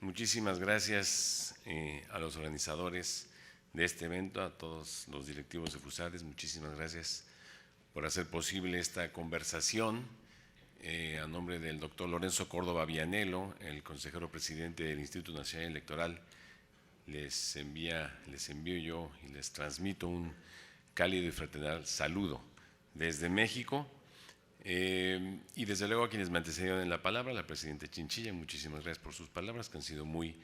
Muchísimas gracias a los organizadores de este evento, a todos los directivos de FUSADES, muchísimas gracias por hacer posible esta conversación. A nombre del doctor Lorenzo Córdoba Vianello, el consejero presidente del Instituto Nacional Electoral, les envío yo y les transmito un cálido y fraternal saludo desde México. Y desde luego a quienes me antecedieron en la palabra, la presidenta Chinchilla, muchísimas gracias por sus palabras que han sido muy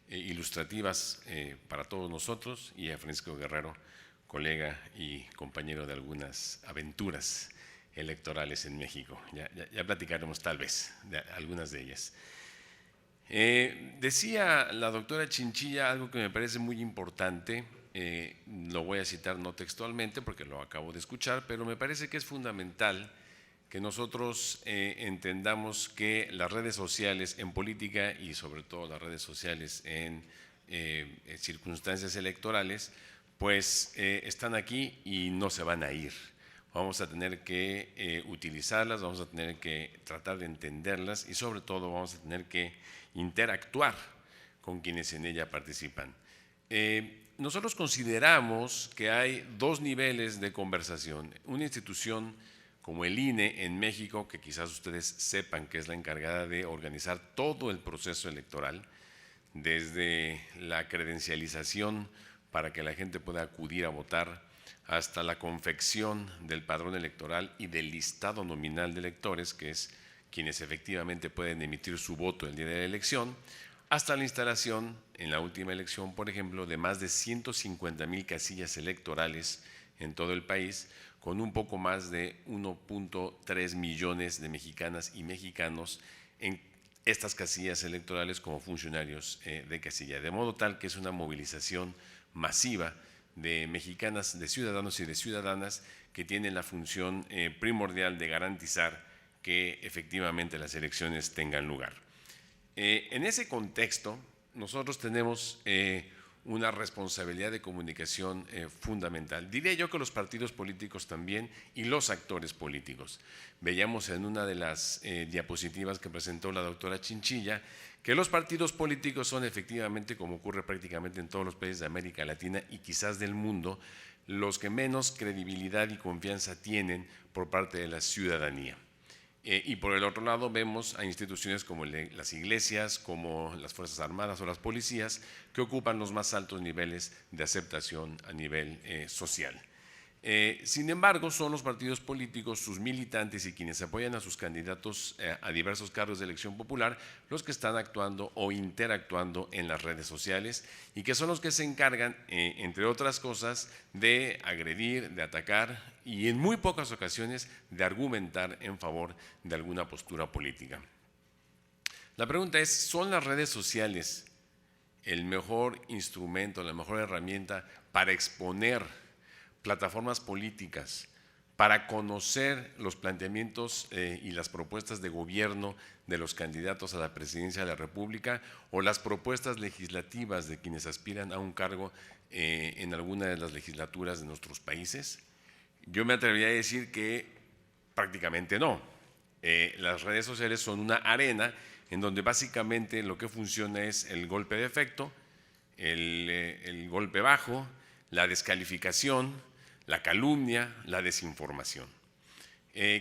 ilustrativas para todos nosotros, y a Francisco Guerrero, colega y compañero de algunas aventuras electorales en México. Ya platicaremos tal vez de algunas de ellas. Decía la doctora Chinchilla algo que me parece muy importante, lo voy a citar no textualmente porque lo acabo de escuchar, pero me parece que es fundamental que nosotros entendamos que las redes sociales en política y sobre todo las redes sociales en circunstancias electorales, pues están aquí y no se van a ir. Vamos a tener que utilizarlas, vamos a tener que tratar de entenderlas y sobre todo vamos a tener que interactuar con quienes en ella participan. Nosotros consideramos que hay dos niveles de conversación. Una institución como el INE en México, que quizás ustedes sepan que es la encargada de organizar todo el proceso electoral, desde la credencialización para que la gente pueda acudir a votar, hasta la confección del padrón electoral y del listado nominal de electores, que es quienes efectivamente pueden emitir su voto el día de la elección, hasta la instalación en la última elección, por ejemplo, de más de 150,000 casillas electorales en todo el país, con un poco más de 1.3 millones de mexicanas y mexicanos en estas casillas electorales como funcionarios de casilla, de modo tal que es una movilización masiva de mexicanas, de ciudadanos y de ciudadanas que tienen la función primordial de garantizar que efectivamente las elecciones tengan lugar. En ese contexto, nosotros tenemos una responsabilidad de comunicación fundamental. Diría yo que los partidos políticos también y los actores políticos. Veíamos en una de las diapositivas que presentó la doctora Chinchilla que los partidos políticos son efectivamente, como ocurre prácticamente en todos los países de América Latina y quizás del mundo, los que menos credibilidad y confianza tienen por parte de la ciudadanía. Y por el otro lado vemos a instituciones como las iglesias, como las Fuerzas Armadas o las policías, que ocupan los más altos niveles de aceptación a nivel social. Sin embargo, son los partidos políticos, sus militantes y quienes apoyan a sus candidatos a diversos cargos de elección popular los que están actuando o interactuando en las redes sociales y que son los que se encargan, entre otras cosas, de agredir, de atacar y en muy pocas ocasiones de argumentar en favor de alguna postura política. La pregunta es, ¿son las redes sociales el mejor instrumento, la mejor herramienta para exponer plataformas políticas, para conocer los planteamientos y las propuestas de gobierno de los candidatos a la presidencia de la República o las propuestas legislativas de quienes aspiran a un cargo en alguna de las legislaturas de nuestros países? Yo me atrevería a decir que prácticamente no. Las redes sociales son una arena en donde básicamente lo que funciona es el golpe de efecto, el golpe bajo, la descalificación, la calumnia, la desinformación.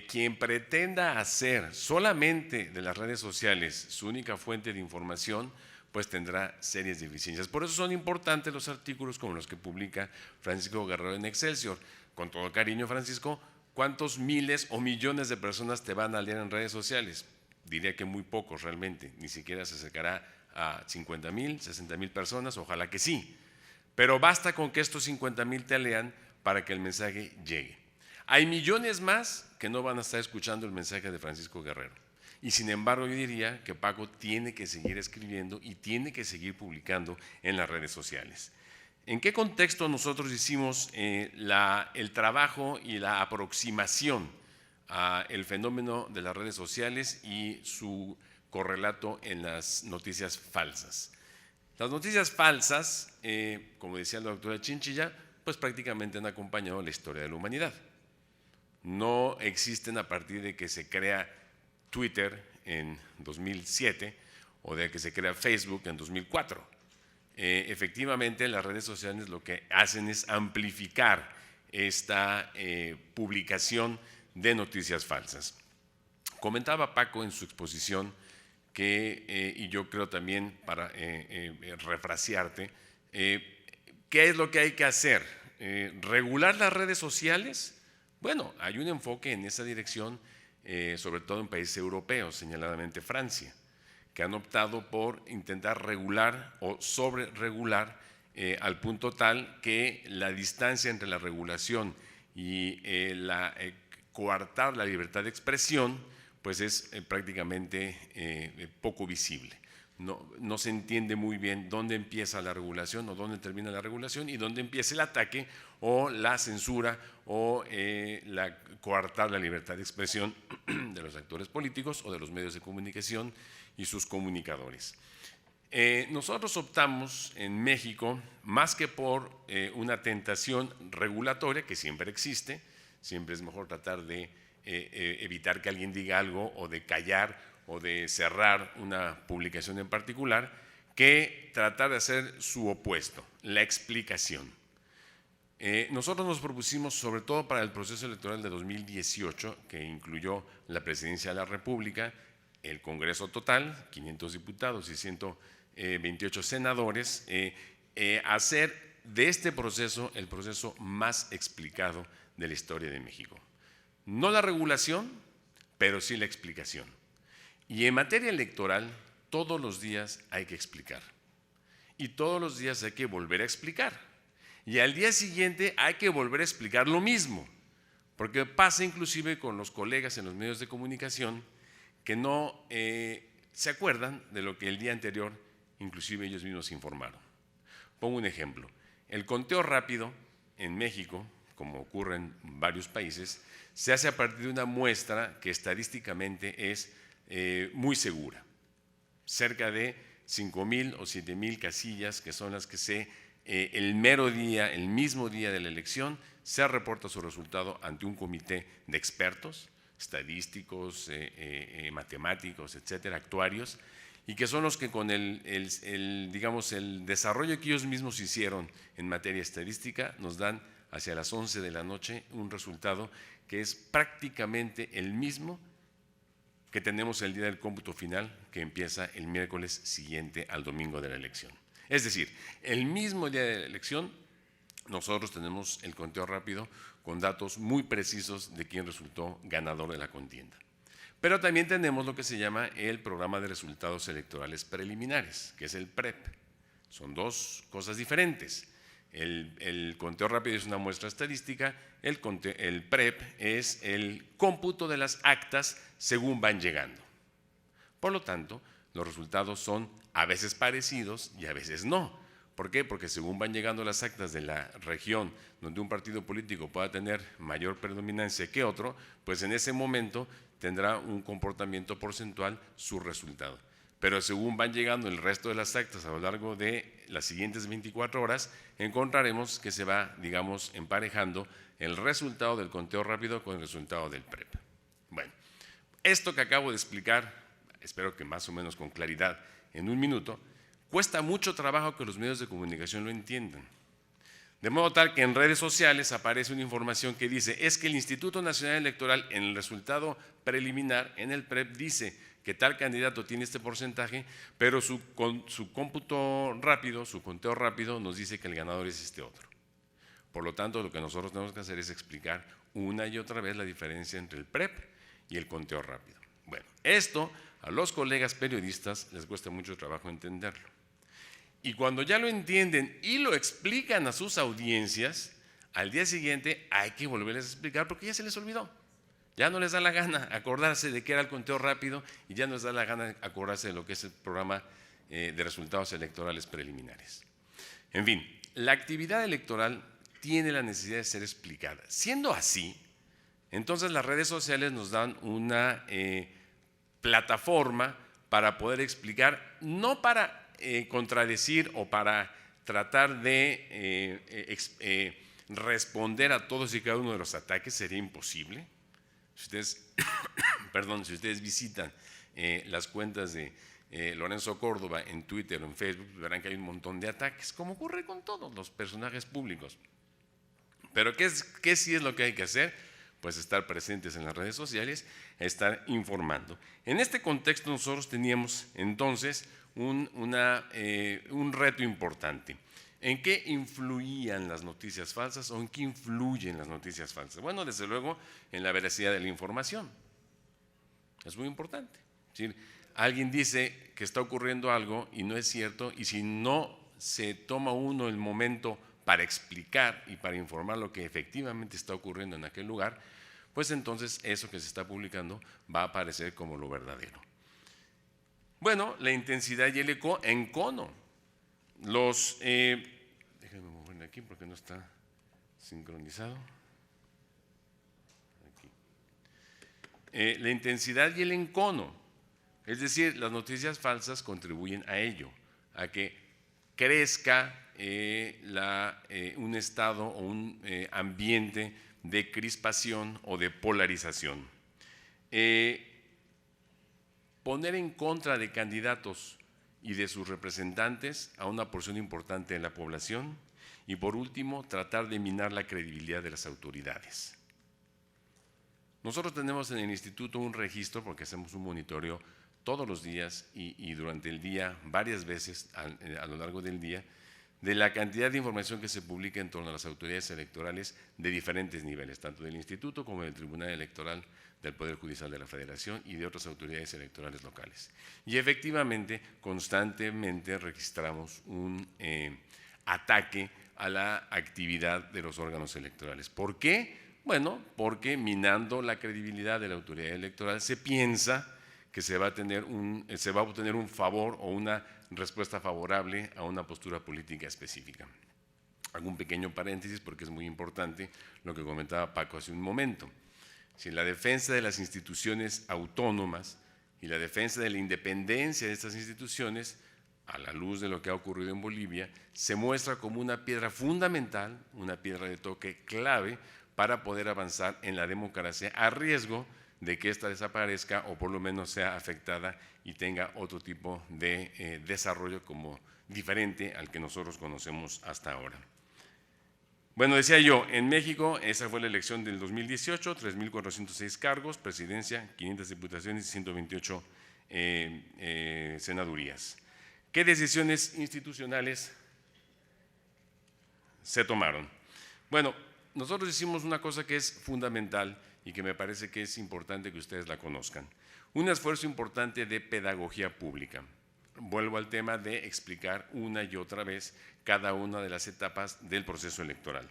Quien pretenda hacer solamente de las redes sociales su única fuente de información, pues tendrá serias deficiencias. Por eso son importantes los artículos como los que publica Francisco Guerrero en Excelsior. Con todo cariño, Francisco, ¿cuántos miles o millones de personas te van a leer en redes sociales? Diría que muy pocos realmente, ni siquiera se acercará a 50,000, 60,000 personas, ojalá que sí. Pero basta con que estos 50,000 te lean para que el mensaje llegue. Hay millones más que no van a estar escuchando el mensaje de Francisco Guerrero. Y sin embargo yo diría que Paco tiene que seguir escribiendo y tiene que seguir publicando en las redes sociales. ¿En qué contexto nosotros hicimos el trabajo y la aproximación al fenómeno de las redes sociales y su correlato en las noticias falsas? Las noticias falsas, como decía la doctora Chinchilla, pues prácticamente han acompañado la historia de la humanidad. No existen a partir de que se crea Twitter en 2007 o de que se crea Facebook en 2004. Efectivamente, las redes sociales lo que hacen es amplificar esta publicación de noticias falsas. Comentaba Paco en su exposición que, y yo creo también para refrasearte, ¿qué es lo que hay que hacer? ¿Regular las redes sociales? Bueno, hay un enfoque en esa dirección, sobre todo en países europeos, señaladamente Francia, que han optado por intentar regular o sobre-regular al punto tal que la distancia entre la regulación y coartar la libertad de expresión pues es prácticamente poco visible. No se entiende muy bien dónde empieza la regulación o dónde termina la regulación y dónde empieza el ataque o la censura o coartar la libertad de expresión de los actores políticos o de los medios de comunicación y sus comunicadores. Nosotros optamos en México, más que por una tentación regulatoria, que siempre existe, siempre es mejor tratar de evitar que alguien diga algo o de callar o de cerrar una publicación en particular, que tratar de hacer su opuesto, la explicación. Nosotros nos propusimos, sobre todo para el proceso electoral de 2018, que incluyó la presidencia de la República, el Congreso total, 500 diputados y 128 senadores, hacer de este proceso el proceso más explicado de la historia de México. No la regulación, pero sí la explicación. Y en materia electoral, todos los días hay que explicar. Y todos los días hay que volver a explicar. Y al día siguiente hay que volver a explicar lo mismo. Porque pasa inclusive con los colegas en los medios de comunicación que no se acuerdan de lo que el día anterior inclusive ellos mismos informaron. Pongo un ejemplo. El conteo rápido en México, como ocurre en varios países, se hace a partir de una muestra que estadísticamente es muy segura. Cerca de 5,000 o 7,000 casillas, que son las que el mero día, el mismo día de la elección, se reporta su resultado ante un comité de expertos, estadísticos, matemáticos, etcétera, actuarios, y que son los que con digamos, el desarrollo que ellos mismos hicieron en materia estadística nos dan hacia las 11 de la noche un resultado que es prácticamente el mismo que tenemos el día del cómputo final, que empieza el miércoles siguiente al domingo de la elección. Es decir, el mismo día de la elección, nosotros tenemos el conteo rápido con datos muy precisos de quién resultó ganador de la contienda. Pero también tenemos lo que se llama el Programa de Resultados Electorales Preliminares, que es el PREP. Son dos cosas diferentes. El conteo rápido es una muestra estadística, el PREP es el cómputo de las actas según van llegando. Por lo tanto, los resultados son a veces parecidos y a veces no. ¿Por qué? Porque según van llegando las actas de la región donde un partido político pueda tener mayor predominancia que otro, pues en ese momento tendrá un comportamiento porcentual su resultado. Pero según van llegando el resto de las actas a lo largo de las siguientes 24 horas, encontraremos que se va, digamos, emparejando el resultado del conteo rápido con el resultado del PREP. Bueno, esto que acabo de explicar, espero que más o menos con claridad en un minuto, cuesta mucho trabajo que los medios de comunicación lo entiendan. De modo tal que en redes sociales aparece una información que dice, es que el Instituto Nacional Electoral en el resultado preliminar, en el PREP, dice que tal candidato tiene este porcentaje, pero su cómputo rápido, su conteo rápido nos dice que el ganador es este otro. Por lo tanto, lo que nosotros tenemos que hacer es explicar una y otra vez la diferencia entre el PREP y el conteo rápido. Bueno, esto a los colegas periodistas les cuesta mucho trabajo entenderlo. Y cuando ya lo entienden y lo explican a sus audiencias, al día siguiente hay que volverles a explicar porque ya se les olvidó. Ya no les da la gana acordarse de qué era el conteo rápido y ya no les da la gana acordarse de lo que es el programa de resultados electorales preliminares. En fin, la actividad electoral tiene la necesidad de ser explicada. Siendo así, entonces las redes sociales nos dan una plataforma para poder explicar, no para contradecir o para tratar de responder a todos y cada uno de los ataques, sería imposible. Si ustedes, si ustedes visitan las cuentas de Lorenzo Córdoba en Twitter o en Facebook, verán que hay un montón de ataques, como ocurre con todos los personajes públicos. Pero ¿qué sí es lo que hay que hacer? Pues estar presentes en las redes sociales, estar informando. En este contexto nosotros teníamos entonces un reto importante. ¿En qué influían las noticias falsas o en qué influyen las noticias falsas? Bueno, desde luego en la veracidad de la información. Es muy importante. Es decir, alguien dice que está ocurriendo algo y no es cierto, y si no se toma uno el momento para explicar y para informar lo que efectivamente está ocurriendo en aquel lugar, pues entonces eso que se está publicando va a aparecer como lo verdadero. Bueno, la intensidad y el encono. Déjenme moverle aquí porque no está sincronizado. Aquí. La intensidad y el encono. Es decir, las noticias falsas contribuyen a ello, a que crezca un estado o un ambiente de crispación o de polarización. Poner en contra de candidatos y de sus representantes a una porción importante de la población y, por último, tratar de minar la credibilidad de las autoridades. Nosotros tenemos en el instituto un registro, porque hacemos un monitoreo todos los días y durante el día, varias veces a lo largo del día, de la cantidad de información que se publica en torno a las autoridades electorales de diferentes niveles, tanto del instituto como del Tribunal Electoral, del Poder Judicial de la Federación y de otras autoridades electorales locales. Y efectivamente, constantemente registramos un ataque a la actividad de los órganos electorales. ¿Por qué? Bueno, porque minando la credibilidad de la autoridad electoral se piensa que se va a obtener un favor o una respuesta favorable a una postura política específica. Hago un pequeño paréntesis porque es muy importante lo que comentaba Paco hace un momento. Si la defensa de las instituciones autónomas y la defensa de la independencia de estas instituciones, a la luz de lo que ha ocurrido en Bolivia, se muestra como una piedra fundamental, una piedra de toque clave para poder avanzar en la democracia a riesgo de que ésta desaparezca o por lo menos sea afectada y tenga otro tipo de desarrollo como diferente al que nosotros conocemos hasta ahora. Bueno, decía yo, en México esa fue la elección del 2018, 3.406 cargos, presidencia, 500 diputaciones y 128 senadurías. ¿Qué decisiones institucionales se tomaron? Bueno, nosotros hicimos una cosa que es fundamental y que me parece que es importante que ustedes la conozcan. Un esfuerzo importante de pedagogía pública. Vuelvo al tema de explicar una y otra vez cada una de las etapas del proceso electoral.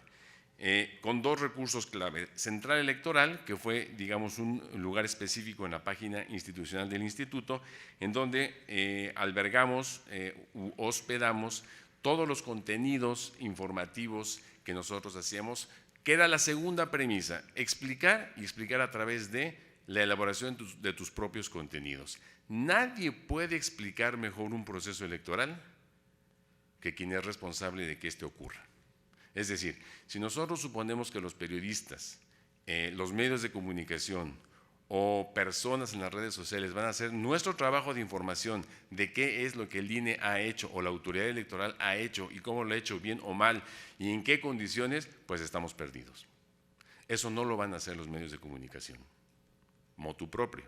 Con dos recursos clave. Central Electoral, que fue, digamos, un lugar específico en la página institucional del instituto, en donde albergamos u hospedamos todos los contenidos informativos que nosotros hacíamos, que era la segunda premisa, explicar y explicar a través de la elaboración de tus propios contenidos. Nadie puede explicar mejor un proceso electoral que quien es responsable de que éste ocurra. Es decir, si nosotros suponemos que los periodistas, los medios de comunicación o personas en las redes sociales van a hacer nuestro trabajo de información de qué es lo que el INE ha hecho o la autoridad electoral ha hecho y cómo lo ha hecho bien o mal y en qué condiciones, pues estamos perdidos. Eso no lo van a hacer los medios de comunicación, motu proprio.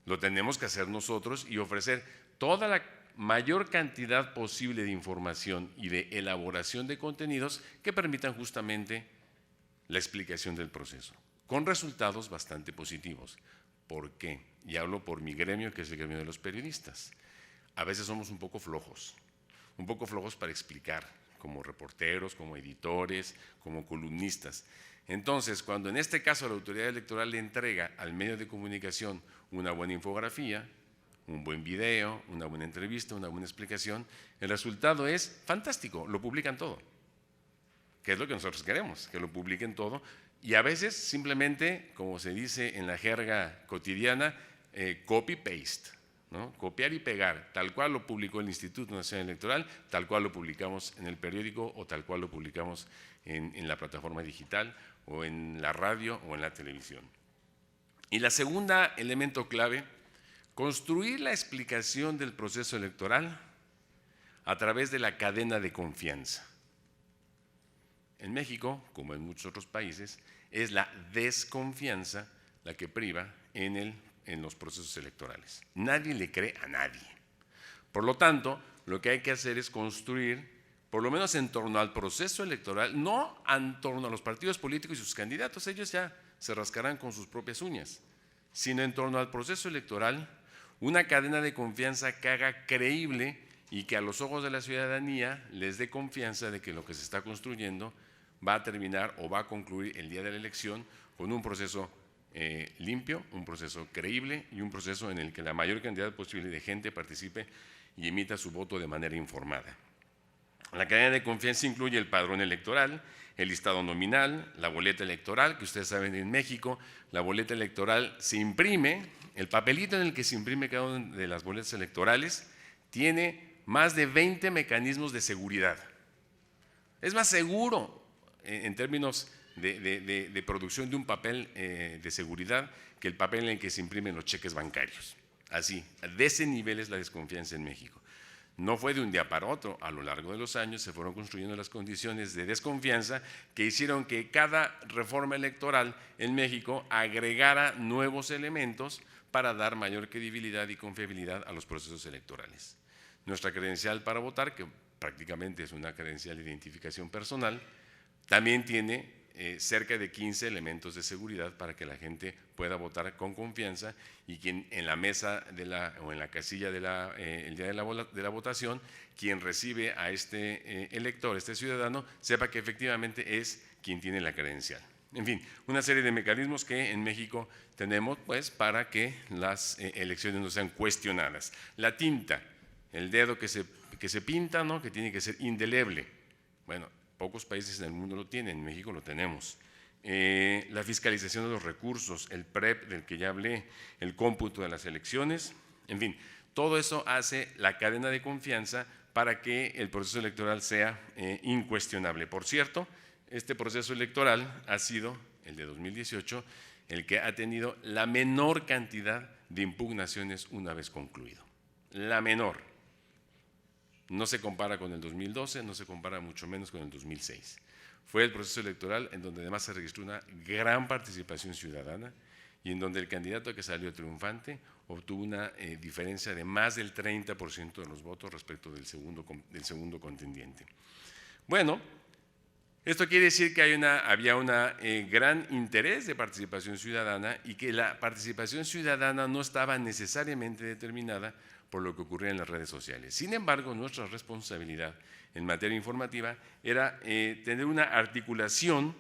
Lo tenemos que hacer nosotros y ofrecer toda la mayor cantidad posible de información y de elaboración de contenidos que permitan justamente la explicación del proceso, con resultados bastante positivos. ¿Por qué? Y hablo por mi gremio, que es el gremio de los periodistas. A veces somos un poco flojos para explicar, como reporteros, como editores, como columnistas. Entonces, cuando en este caso la autoridad electoral le entrega al medio de comunicación una buena infografía, un buen video, una buena entrevista, una buena explicación, el resultado es fantástico, lo publican todo. Que es lo que nosotros queremos, que lo publiquen todo. Y a veces simplemente, como se dice en la jerga cotidiana, copy-paste, ¿no? Copiar y pegar, tal cual lo publicó el Instituto Nacional Electoral, tal cual lo publicamos en el periódico o tal cual lo publicamos en la plataforma digital o en la radio o en la televisión. Y la segunda elemento clave, Construir la explicación del proceso electoral a través de la cadena de confianza. En México, como en muchos otros países, es la desconfianza la que priva en los procesos electorales. Nadie le cree a nadie. Por lo tanto, lo que hay que hacer es construir, por lo menos en torno al proceso electoral, no en torno a los partidos políticos y sus candidatos, ellos ya se rascarán con sus propias uñas, sino en torno al proceso electoral, una cadena de confianza que haga creíble y que a los ojos de la ciudadanía les dé confianza de que lo que se está construyendo va a terminar o va a concluir el día de la elección con un proceso limpio, un proceso creíble y un proceso en el que la mayor cantidad posible de gente participe y emita su voto de manera informada. La cadena de confianza incluye el padrón electoral, el listado nominal, la boleta electoral, que ustedes saben en México, la boleta electoral se imprime, el papelito en el que se imprime cada una de las boletas electorales tiene más de 20 mecanismos de seguridad. Es más seguro en términos de producción de un papel de seguridad que el papel en el que se imprimen los cheques bancarios. Así, de ese nivel es la desconfianza en México. No fue de un día para otro, a lo largo de los años se fueron construyendo las condiciones de desconfianza que hicieron que cada reforma electoral en México agregara nuevos elementos para dar mayor credibilidad y confiabilidad a los procesos electorales. Nuestra credencial para votar, que prácticamente es una credencial de identificación personal, también tiene cerca de 15 elementos de seguridad para que la gente pueda votar con confianza y quien en la mesa o en la casilla el día de la votación, quien recibe a este elector, este ciudadano, sepa que efectivamente es quien tiene la credencial. En fin, una serie de mecanismos que en México tenemos pues, para que las elecciones no sean cuestionadas. La tinta, el dedo que se pinta, ¿no? Que tiene que ser indeleble. Bueno, pocos países en el mundo lo tienen, en México lo tenemos. La fiscalización de los recursos, el PREP del que ya hablé, el cómputo de las elecciones, en fin, todo eso hace la cadena de confianza para que el proceso electoral sea incuestionable. Por cierto, este proceso electoral ha sido, el de 2018, el que ha tenido la menor cantidad de impugnaciones una vez concluido. La menor. No se compara con el 2012, no se compara mucho menos con el 2006. Fue el proceso electoral en donde además se registró una gran participación ciudadana y en donde el candidato que salió triunfante obtuvo una diferencia de más del 30% de los votos respecto del segundo contendiente. Bueno, esto quiere decir que había un gran interés de participación ciudadana y que la participación ciudadana no estaba necesariamente determinada por lo que ocurría en las redes sociales. Sin embargo, nuestra responsabilidad en materia informativa era tener una articulación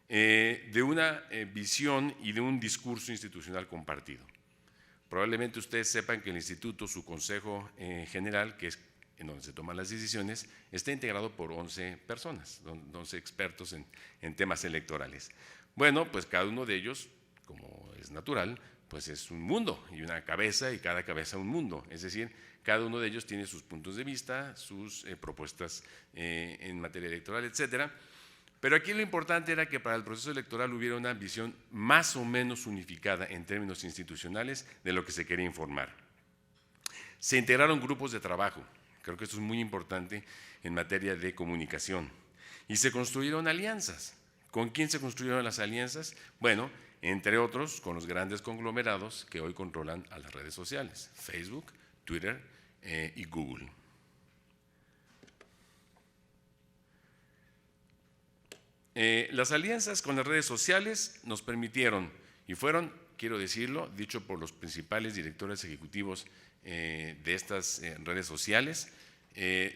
de una visión y de un discurso institucional compartido. Probablemente ustedes sepan que el instituto, su consejo general, que es en donde se toman las decisiones, está integrado por 11 personas, 11 expertos en temas electorales. Bueno, pues cada uno de ellos, como es natural, pues es un mundo y una cabeza y cada cabeza un mundo. Es decir, cada uno de ellos tiene sus puntos de vista, sus propuestas en materia electoral, etcétera. Pero aquí lo importante era que para el proceso electoral hubiera una visión más o menos unificada en términos institucionales de lo que se quería informar. Se integraron grupos de trabajo, creo que esto es muy importante en materia de comunicación, y se construyeron alianzas. ¿Con quién se construyeron las alianzas? Bueno, entre otros con los grandes conglomerados que hoy controlan a las redes sociales, Facebook, Twitter y Google. Las alianzas con las redes sociales nos permitieron, y fueron, quiero decirlo, dicho por los principales directores ejecutivos de estas redes sociales,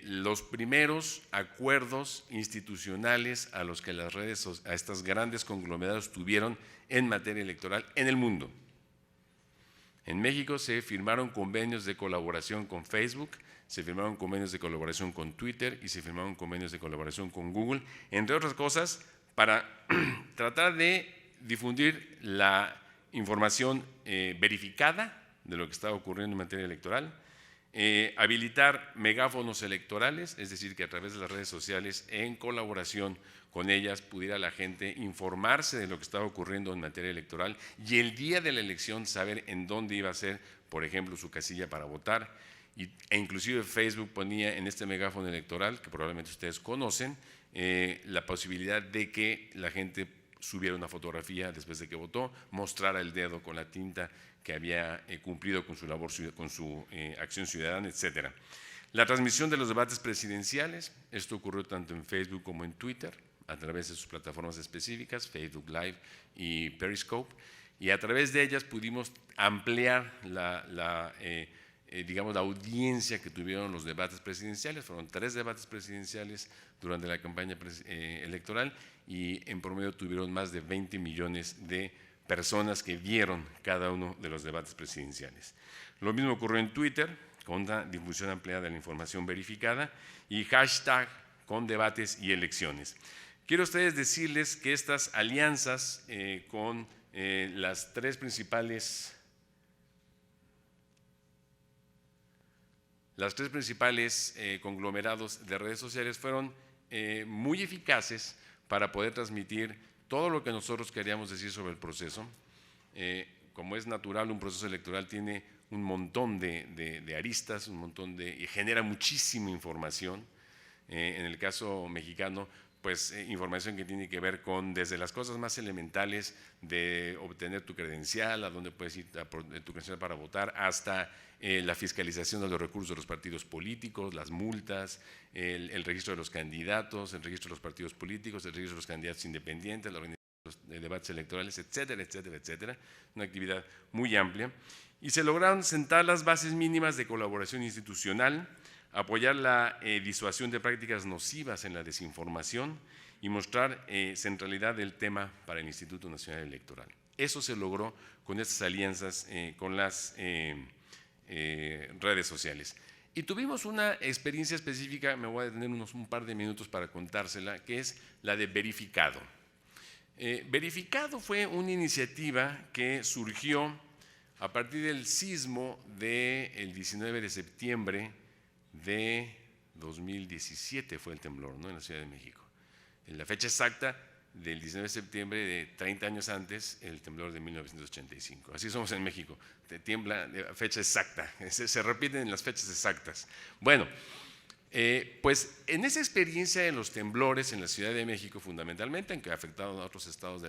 los primeros acuerdos institucionales a los que a estas grandes conglomerados tuvieron en materia electoral en el mundo. En México se firmaron convenios de colaboración con Facebook, se firmaron convenios de colaboración con Twitter y se firmaron convenios de colaboración con Google, entre otras cosas, para tratar de difundir la información verificada de lo que estaba ocurriendo en materia electoral, habilitar megáfonos electorales, es decir, que a través de las redes sociales, en colaboración con ellas, pudiera la gente informarse de lo que estaba ocurriendo en materia electoral y el día de la elección saber en dónde iba a ser, por ejemplo, su casilla para votar. E inclusive Facebook ponía en este megáfono electoral, que probablemente ustedes conocen, la posibilidad de que la gente subiera una fotografía después de que votó, mostrara el dedo con la tinta que había cumplido con su labor, con su acción ciudadana, etc. La transmisión de los debates presidenciales, esto ocurrió tanto en Facebook como en Twitter, a través de sus plataformas específicas, Facebook Live y Periscope, y a través de ellas pudimos ampliar digamos, la audiencia que tuvieron los debates presidenciales. Fueron 3 debates presidenciales durante la campaña electoral y en promedio tuvieron más de 20 millones de personas que vieron cada uno de los debates presidenciales. Lo mismo ocurrió en Twitter, con una difusión ampliada de la información verificada, y hashtag con debates y elecciones. Quiero a ustedes decirles que estas alianzas con las tres principales conglomerados de redes sociales fueron muy eficaces para poder transmitir todo lo que nosotros queríamos decir sobre el proceso. Como es natural, un proceso electoral tiene un montón de aristas, y genera muchísima información. En el caso mexicano, pues información que tiene que ver con desde las cosas más elementales de obtener tu credencial, a dónde puedes ir por tu credencial para votar, hasta la fiscalización de los recursos de los partidos políticos, las multas, el registro de los candidatos, el registro de los partidos políticos, el registro de los candidatos independientes, la organización de los debates electorales, etcétera, etcétera, etcétera. Una actividad muy amplia. Y se lograron sentar las bases mínimas de colaboración institucional, apoyar la disuasión de prácticas nocivas en la desinformación y mostrar centralidad del tema para el Instituto Nacional Electoral. Eso se logró con estas alianzas con las redes sociales. Y tuvimos una experiencia específica, me voy a detener un par de minutos para contársela, que es la de Verificado. Verificado fue una iniciativa que surgió a partir del sismo del 19 de septiembre de 2017 fue el temblor, ¿no?, en la Ciudad de México. En la fecha exacta del 19 de septiembre de 30 años antes, el temblor de 1985. Así somos en México, te tiembla de fecha exacta, se repiten las fechas exactas. Bueno, pues en esa experiencia de los temblores en la Ciudad de México fundamentalmente, aunque ha afectado a otros estados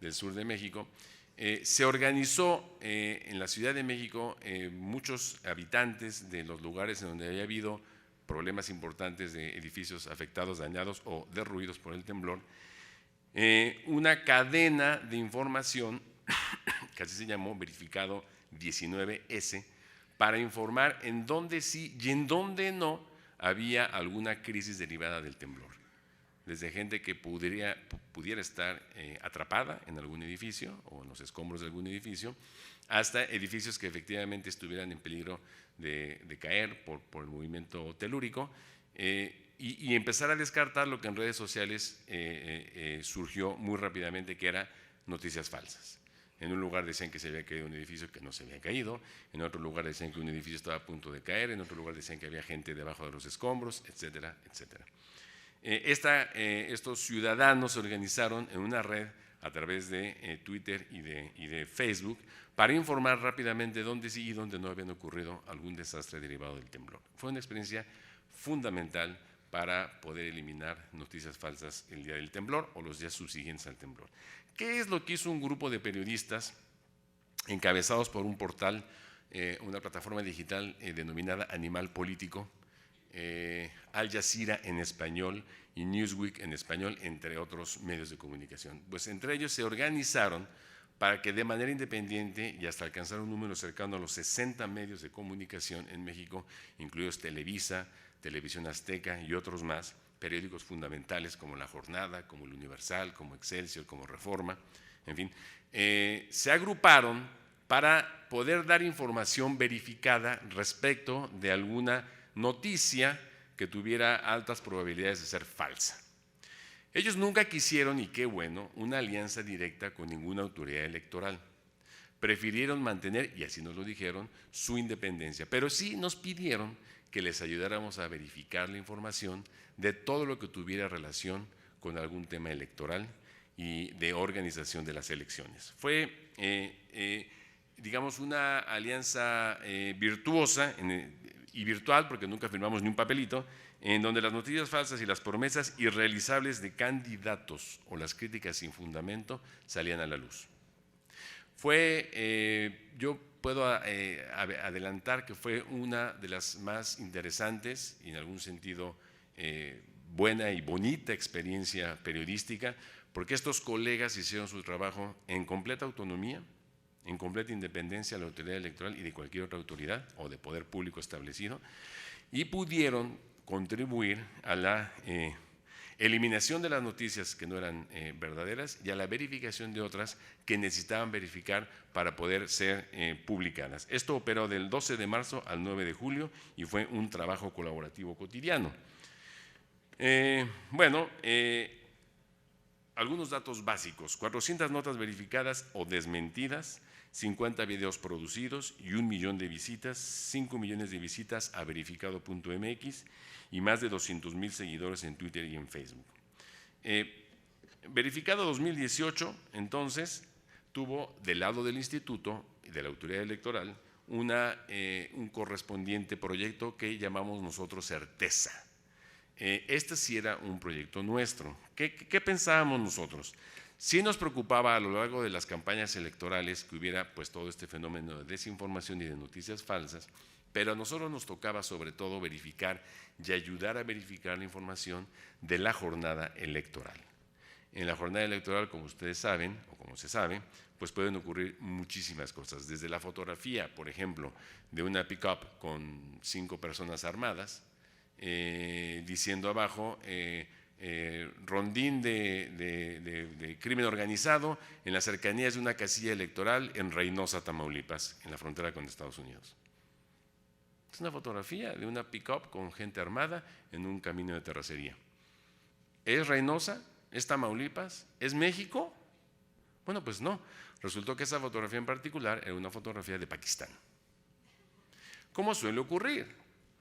del sur de México, se organizó en la Ciudad de México muchos habitantes de los lugares en donde había habido problemas importantes de edificios afectados, dañados o derruidos por el temblor, una cadena de información que así se llamó Verificado 19S, para informar en dónde sí y en dónde no había alguna crisis derivada del temblor. Desde gente que pudiera estar atrapada en algún edificio o en los escombros de algún edificio, hasta edificios que efectivamente estuvieran en peligro de caer por el movimiento telúrico, y empezar a descartar lo que en redes sociales surgió muy rápidamente, que era noticias falsas. En un lugar decían que se había caído un edificio que no se había caído, en otro lugar decían que un edificio estaba a punto de caer, en otro lugar decían que había gente debajo de los escombros, etcétera, etcétera. Estos ciudadanos se organizaron en una red a través de Twitter y de Facebook para informar rápidamente dónde sí y dónde no habían ocurrido algún desastre derivado del temblor. Fue una experiencia fundamental para poder eliminar noticias falsas el día del temblor o los días subsiguientes al temblor. ¿Qué es lo que hizo un grupo de periodistas encabezados por un portal, una plataforma digital denominada Animal Político, Al Jazeera en español y Newsweek en español, entre otros medios de comunicación? Pues entre ellos se organizaron para que de manera independiente y hasta alcanzar un número cercano a los 60 medios de comunicación en México, incluidos Televisa, Televisión Azteca y otros más, periódicos fundamentales como La Jornada, como El Universal, como Excelsior, como Reforma, en fin, se agruparon para poder dar información verificada respecto de alguna noticia que tuviera altas probabilidades de ser falsa. Ellos nunca quisieron, y qué bueno, una alianza directa con ninguna autoridad electoral. prefirieron mantener, y así nos lo dijeron, su independencia. Pero sí nos pidieron que les ayudáramos a verificar la información de todo lo que tuviera relación con algún tema electoral y de organización de las elecciones. Fue, digamos, una alianza virtuosa y virtual, porque nunca firmamos ni un papelito, en donde las noticias falsas y las promesas irrealizables de candidatos o las críticas sin fundamento salían a la luz. Yo puedo adelantar que fue una de las más interesantes y en algún sentido buena y bonita experiencia periodística, porque estos colegas hicieron su trabajo en completa autonomía, en completa independencia de la autoridad electoral y de cualquier otra autoridad o de poder público establecido, y pudieron contribuir a la eliminación de las noticias que no eran verdaderas y a la verificación de otras que necesitaban verificar para poder ser publicadas. Esto operó del 12 de marzo al 9 de julio y fue un trabajo colaborativo cotidiano. Algunos datos básicos: 400 notas verificadas o desmentidas, 50 videos producidos y 1 millón de visitas, 5 millones de visitas a verificado.mx y más de 200,000 seguidores en Twitter y en Facebook. Verificado 2018, entonces, tuvo del lado del instituto y de la autoridad electoral un correspondiente proyecto que llamamos nosotros Certeza. Este sí era un proyecto nuestro. ¿Qué pensábamos nosotros? Sí nos preocupaba a lo largo de las campañas electorales que hubiera pues todo este fenómeno de desinformación y de noticias falsas, pero a nosotros nos tocaba sobre todo verificar y ayudar a verificar la información de la jornada electoral. En la jornada electoral, como ustedes saben, o como se sabe, pues pueden ocurrir muchísimas cosas, desde la fotografía, por ejemplo, de una pick-up con 5 personas armadas, diciendo abajo rondín de crimen organizado en las cercanías de una casilla electoral en Reynosa, Tamaulipas, en la frontera con Estados Unidos. Es una fotografía de una pick-up con gente armada en un camino de terracería. ¿Es Reynosa? ¿Es Tamaulipas? ¿Es México? Bueno, pues no. Resultó que esa fotografía en particular era una fotografía de Pakistán. ¿Cómo suele ocurrir?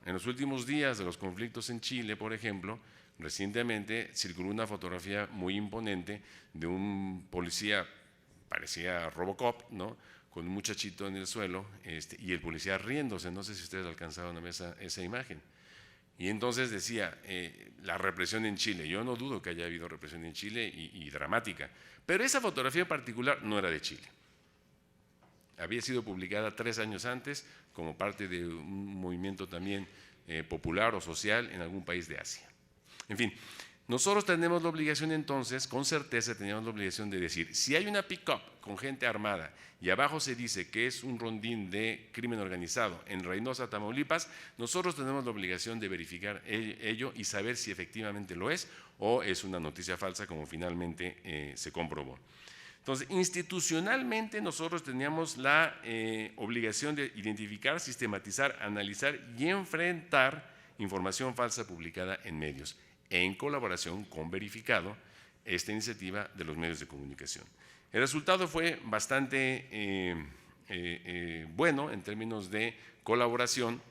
En los últimos días de los conflictos en Chile, por ejemplo, recientemente circuló una fotografía muy imponente de un policía, parecía Robocop, ¿no?, con un muchachito en el suelo y el policía riéndose. No sé si ustedes alcanzaron a ver esa imagen. Y entonces decía, la represión en Chile. Yo no dudo que haya habido represión en Chile y dramática, pero esa fotografía en particular no era de Chile. Había sido publicada 3 años antes como parte de un movimiento también popular o social en algún país de Asia. En fin, nosotros tenemos la obligación entonces, con certeza teníamos la obligación de decir, si hay una pick-up con gente armada y abajo se dice que es un rondín de crimen organizado en Reynosa, Tamaulipas, nosotros tenemos la obligación de verificar ello y saber si efectivamente lo es o es una noticia falsa, como finalmente se comprobó. Entonces, institucionalmente nosotros teníamos la obligación de identificar, sistematizar, analizar y enfrentar información falsa publicada en medios, en colaboración con Verificado, esta iniciativa de los medios de comunicación. El resultado fue bastante bueno en términos de colaboración.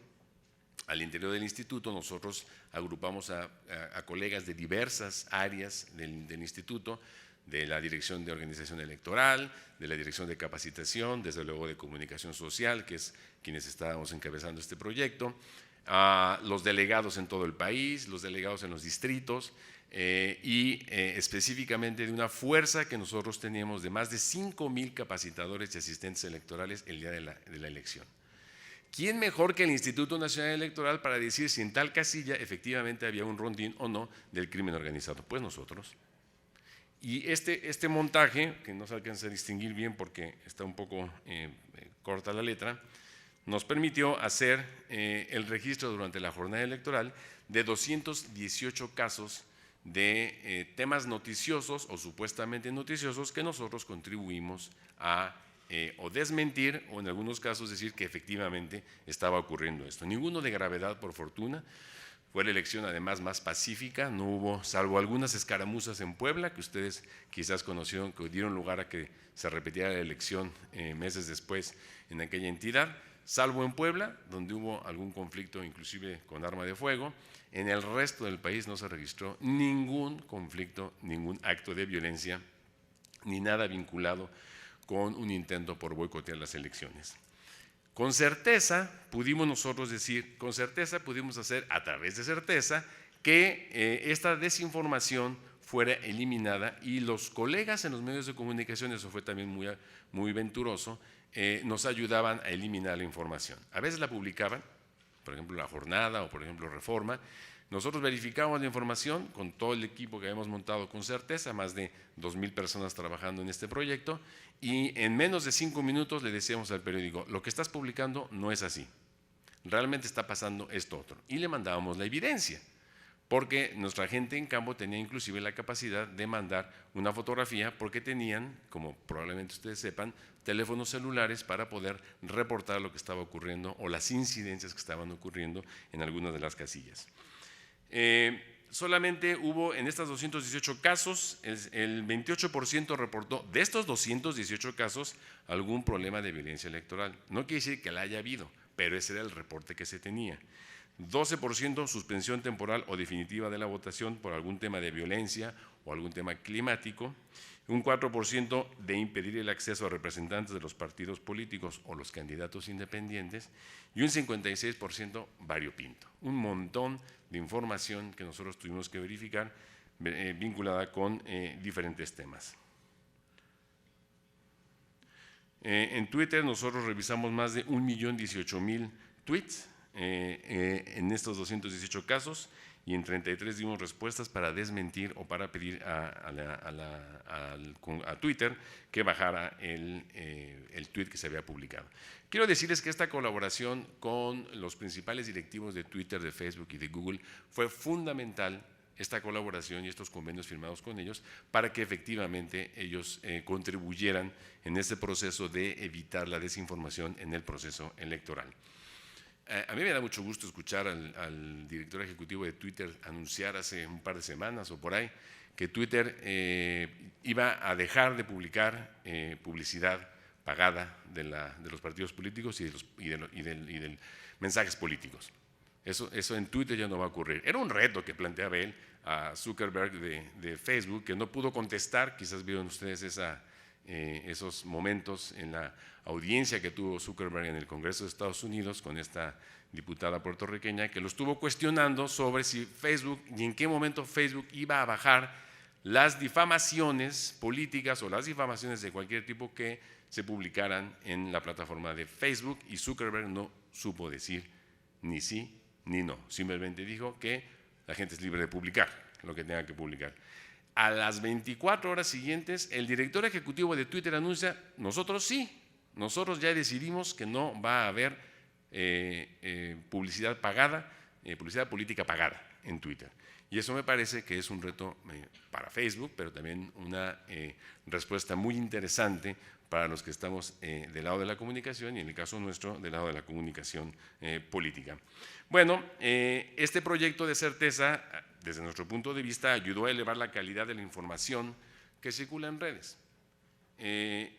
Al interior del instituto nosotros agrupamos a colegas de diversas áreas del instituto, de la Dirección de Organización Electoral, de la Dirección de Capacitación, desde luego de Comunicación Social, que es quienes estábamos encabezando este proyecto, a los delegados en todo el país, los delegados en los distritos específicamente de una fuerza que nosotros teníamos de más de 5,000 capacitadores y asistentes electorales el día de la elección. ¿Quién mejor que el Instituto Nacional Electoral para decir si en tal casilla efectivamente había un rondín o no del crimen organizado? Pues nosotros. Y este montaje, que no se alcanza a distinguir bien porque está un poco corta la letra, nos permitió hacer el registro durante la jornada electoral de 218 casos de temas noticiosos o supuestamente noticiosos que nosotros contribuimos a o desmentir o en algunos casos decir que efectivamente estaba ocurriendo esto. Ninguno de gravedad, por fortuna. Fue la elección además más pacífica, no hubo, salvo algunas escaramuzas en Puebla, que ustedes quizás conocieron, que dieron lugar a que se repitiera la elección meses después en aquella entidad, salvo en Puebla, donde hubo algún conflicto inclusive con arma de fuego. En el resto del país no se registró ningún conflicto, ningún acto de violencia, ni nada vinculado con un intento por boicotear las elecciones. Con certeza pudimos nosotros decir, con certeza pudimos hacer a través de certeza que esta desinformación fuera eliminada, y los colegas en los medios de comunicación, eso fue también muy venturoso, nos ayudaban a eliminar la información. A veces la publicaban, por ejemplo La Jornada o por ejemplo Reforma. Nosotros verificábamos la información con todo el equipo que habíamos montado con certeza, más de 2,000 personas trabajando en este proyecto, y en menos de 5 minutos le decíamos al periódico: lo que estás publicando no es así, realmente está pasando esto otro, y le mandábamos la evidencia, porque nuestra gente en campo tenía inclusive la capacidad de mandar una fotografía, porque tenían, como probablemente ustedes sepan, teléfonos celulares para poder reportar lo que estaba ocurriendo o las incidencias que estaban ocurriendo en algunas de las casillas. Solamente hubo en estos 218 casos, el 28% reportó de estos 218 casos algún problema de violencia electoral. No quiere decir que la haya habido, pero ese era el reporte que se tenía. 12% suspensión temporal o definitiva de la votación por algún tema de violencia o algún tema climático. Un 4% de impedir el acceso a representantes de los partidos políticos o los candidatos independientes, y un 56% variopinto. Un montón de información que nosotros tuvimos que verificar vinculada con diferentes temas. En Twitter nosotros revisamos más de 1.018.000 tweets en estos 218 casos, y en 33 dimos respuestas para desmentir o para pedir a Twitter que bajara el tweet que se había publicado. Quiero decirles que esta colaboración con los principales directivos de Twitter, de Facebook y de Google fue fundamental, esta colaboración y estos convenios firmados con ellos, para que efectivamente ellos contribuyeran en este proceso de evitar la desinformación en el proceso electoral. A mí me da mucho gusto escuchar al director ejecutivo de Twitter anunciar hace un par de semanas o por ahí que Twitter iba a dejar de publicar publicidad pagada de los partidos políticos y de mensajes políticos. Eso en Twitter ya no va a ocurrir. Era un reto que planteaba él a Zuckerberg de Facebook, que no pudo contestar. Quizás vieron ustedes esos momentos en la audiencia que tuvo Zuckerberg en el Congreso de Estados Unidos con esta diputada puertorriqueña, que lo estuvo cuestionando sobre si Facebook y en qué momento Facebook iba a bajar las difamaciones políticas o las difamaciones de cualquier tipo que se publicaran en la plataforma de Facebook, y Zuckerberg no supo decir ni sí ni no, simplemente dijo que la gente es libre de publicar lo que tenga que publicar. A las 24 horas siguientes, el director ejecutivo de Twitter anuncia: nosotros sí, nosotros ya decidimos que no va a haber publicidad pagada, publicidad política pagada en Twitter. Y eso me parece que es un reto para Facebook, pero también una respuesta muy interesante para los que estamos del lado de la comunicación, y en el caso nuestro del lado de la comunicación política. Bueno, este proyecto de certeza, desde nuestro punto de vista, ayudó a elevar la calidad de la información que circula en redes.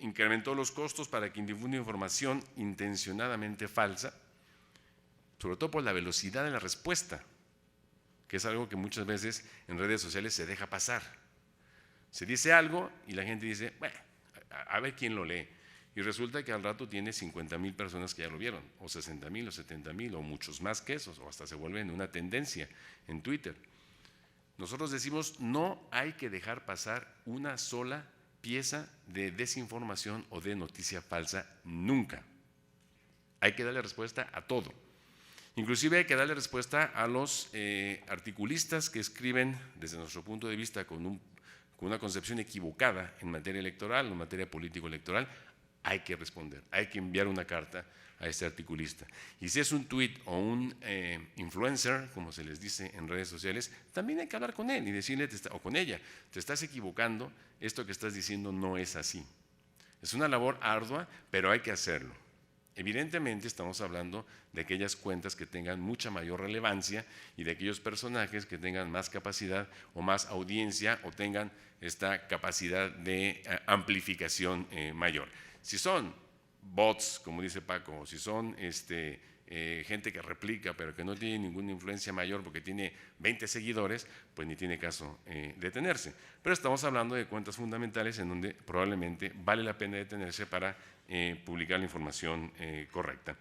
Incrementó los costos para quien difunde información intencionadamente falsa, sobre todo por la velocidad de la respuesta, que es algo que muchas veces en redes sociales se deja pasar. Se dice algo y la gente dice: bueno, a ver quién lo lee. Y resulta que al rato tiene 50,000 personas que ya lo vieron, o 60,000, o 70,000, o muchos más que esos, o hasta se vuelve una tendencia en Twitter. Nosotros decimos: no hay que dejar pasar una sola pieza de desinformación o de noticia falsa nunca. Hay que darle respuesta a todo. Inclusive hay que darle respuesta a los articulistas que escriben, desde nuestro punto de vista, con una concepción equivocada en materia electoral, en materia político-electoral. Hay que responder, hay que enviar una carta a este articulista. Y si es un tweet o un influencer, como se les dice en redes sociales, también hay que hablar con él y decirle, o con ella: te estás equivocando, esto que estás diciendo no es así. Es una labor ardua, pero hay que hacerlo. Evidentemente estamos hablando de aquellas cuentas que tengan mucha mayor relevancia y de aquellos personajes que tengan más capacidad o más audiencia o tengan esta capacidad de amplificación mayor. Si son bots, como dice Paco, o si son gente que replica pero que no tiene ninguna influencia mayor porque tiene 20 seguidores, pues ni tiene caso detenerse. Pero estamos hablando de cuentas fundamentales en donde probablemente vale la pena detenerse para publicar la información correcta.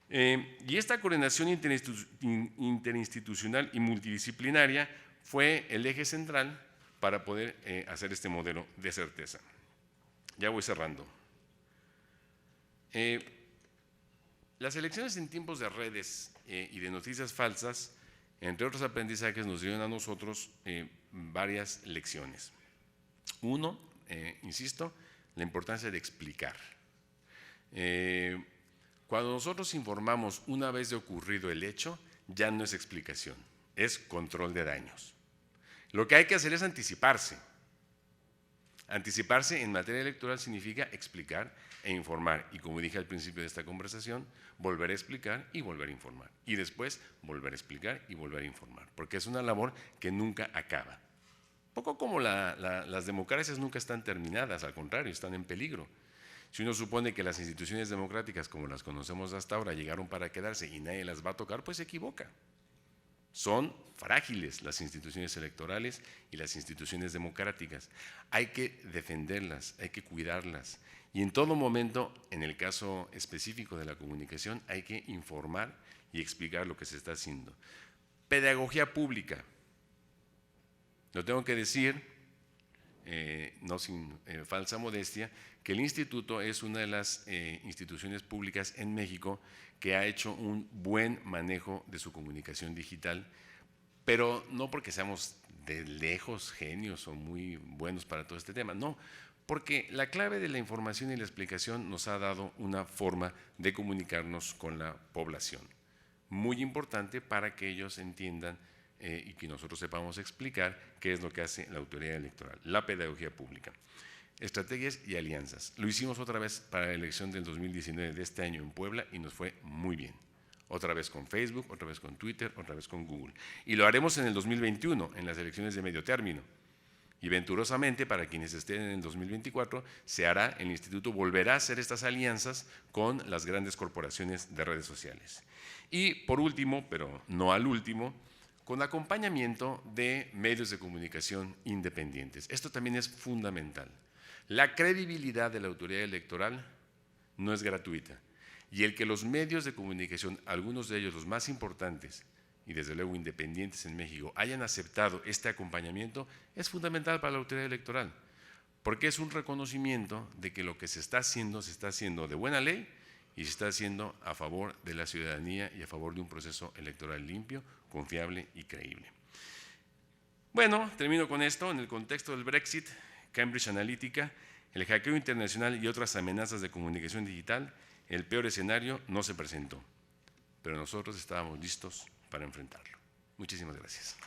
Y esta coordinación interinstitucional y multidisciplinaria fue el eje central para poder hacer este modelo de certeza. Ya voy cerrando. Las elecciones en tiempos de redes y de noticias falsas, entre otros aprendizajes, nos dieron a nosotros varias lecciones. Uno, insisto, la importancia de explicar. Cuando nosotros informamos una vez de ocurrido el hecho, ya no es explicación, es control de daños. Lo que hay que hacer es anticiparse. Anticiparse en materia electoral significa explicar e informar. Y como dije al principio de esta conversación, volver a explicar y volver a informar. Y después volver a explicar y volver a informar. Porque es una labor que nunca acaba. Poco como las democracias nunca están terminadas, al contrario, están en peligro. Si uno supone que las instituciones democráticas como las conocemos hasta ahora llegaron para quedarse y nadie las va a tocar, pues se equivoca. Son frágiles las instituciones electorales y las instituciones democráticas. Hay que defenderlas, hay que cuidarlas. Y en todo momento, en el caso específico de la comunicación, hay que informar y explicar lo que se está haciendo. Pedagogía pública. Lo tengo que decir, no sin falsa modestia, que el instituto es una de las instituciones públicas en México que ha hecho un buen manejo de su comunicación digital, pero no porque seamos de lejos genios o muy buenos para todo este tema, no, porque la clave de la información y la explicación nos ha dado una forma de comunicarnos con la población, muy importante para que ellos entiendan y que nosotros sepamos explicar qué es lo que hace la autoridad electoral, la pedagogía pública. Estrategias y alianzas. Lo hicimos otra vez para la elección del 2019 de este año en Puebla y nos fue muy bien. Otra vez con Facebook, otra vez con Twitter, otra vez con Google. Y lo haremos en el 2021, en las elecciones de medio término. Y venturosamente, para quienes estén en el 2024, se hará, el instituto volverá a hacer estas alianzas con las grandes corporaciones de redes sociales. Y por último, pero no al último, con acompañamiento de medios de comunicación independientes. Esto también es fundamental. La credibilidad de la autoridad electoral no es gratuita y el que los medios de comunicación, algunos de ellos los más importantes y desde luego independientes en México, hayan aceptado este acompañamiento es fundamental para la autoridad electoral, porque es un reconocimiento de que lo que se está haciendo de buena ley y se está haciendo a favor de la ciudadanía y a favor de un proceso electoral limpio, confiable y creíble. Bueno, termino con esto. En el contexto del Brexit, Cambridge Analytica, el hackeo internacional y otras amenazas de comunicación digital, el peor escenario no se presentó, pero nosotros estábamos listos para enfrentarlo. Muchísimas gracias.